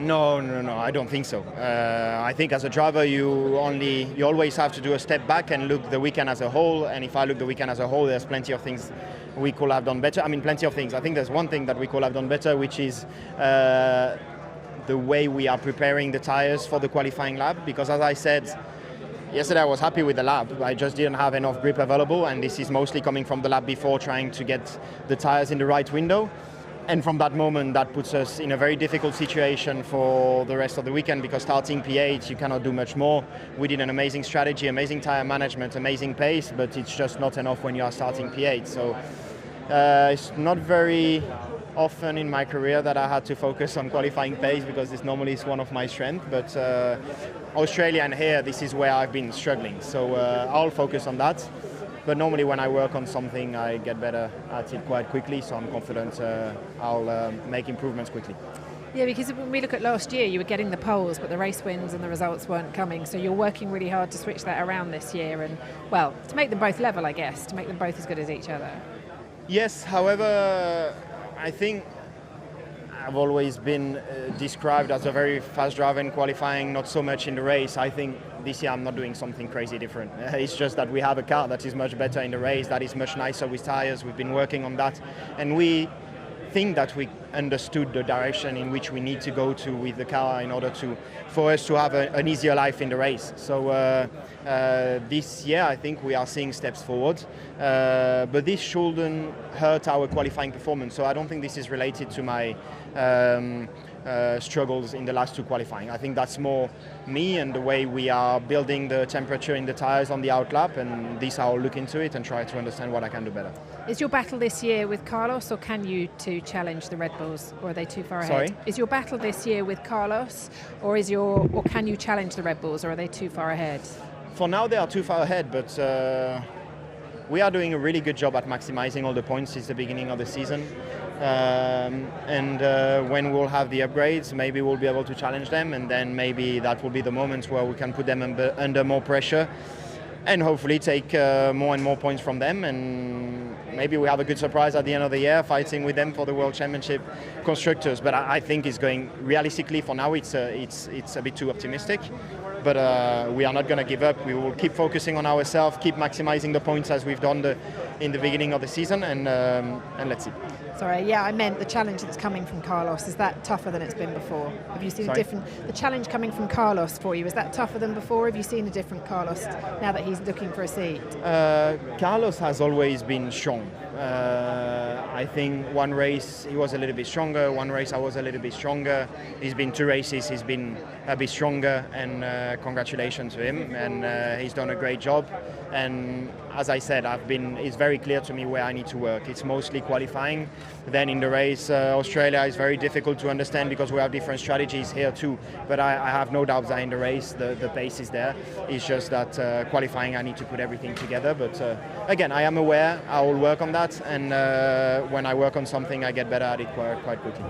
No, I don't think so. I think as a driver, you always have to do a step back and look the weekend as a whole. And if I look the weekend as a whole, there's plenty of things we could have done better. I mean, plenty of things. I think there's one thing that we could have done better, which is the way we are preparing the tires for the qualifying lap. Because as I said, yesterday I was happy with the lap. I just didn't have enough grip available, and this is mostly coming from the lap before, trying to get the tires in the right window. And from that moment, that puts us in a very difficult situation for the rest of the weekend, because starting P8, you cannot do much more. We did an amazing strategy, amazing tire management, amazing pace, but it's just not enough when you are starting P8. So it's not very often in my career that I had to focus on qualifying pace, because this normally is one of my strengths. But Australia and here, this is where I've been struggling. So I'll focus on that. But normally when I work on something, I get better at it quite quickly, so I'm confident I'll make improvements quickly. Yeah, because when we look at last year, you were getting the poles, but the race wins and the results weren't coming. So you're working really hard to switch that around this year and, well, to make them both level, I guess, to make them both as good as each other. Yes, however, I think I've always been described as a very fast driver in qualifying, not so much in the race. I think this year I'm not doing something crazy different. It's just that we have a car that is much better in the race, that is much nicer with tires. We've been working on that, and we think that we understood the direction in which we need to go to with the car in order for us to have an easier life in the race. So this year I think we are seeing steps forward, but this shouldn't hurt our qualifying performance. So I don't think this is related to my struggles in the last two qualifying. I think that's more me and the way we are building the temperature in the tires on the outlap, and this I'll look into it and try to understand what I can do better. Is your battle this year with Carlos, or can you two challenge the Red Bulls, or are they too far ahead? Sorry? Is your battle this year with Carlos, or can you challenge the Red Bulls, or are they too far ahead? For now they are too far ahead, but we are doing a really good job at maximizing all the points since the beginning of the season. When we'll have the upgrades, maybe we'll be able to challenge them, and then maybe that will be the moment where we can put them under more pressure and hopefully take more and more points from them, and maybe we have a good surprise at the end of the year fighting with them for the World Championship Constructors. But I think it's going, realistically for now, it's a bit too optimistic. But we are not going to give up. We will keep focusing on ourselves, keep maximizing the points as we've done in the beginning of the season, and let's see. Sorry, yeah, I meant the challenge that's coming from Carlos. Is that tougher than it's been before? Have you seen the challenge coming from Carlos for you? Is that tougher than before? Have you seen a different Carlos now that he's looking for a seat? Carlos has always been strong. I think one race he was a little bit stronger, one race I was a little bit stronger. He's been two races, he's been a bit stronger, and congratulations to him, and he's done a great job. And as I said, it's very clear to me where I need to work. It's mostly qualifying. Then in the race, Australia is very difficult to understand because we have different strategies here too. But I have no doubts that in the race, the pace is there. It's just that qualifying, I need to put everything together. But again, I am aware, I will work on that. And when I work on something, I get better at it quite quickly.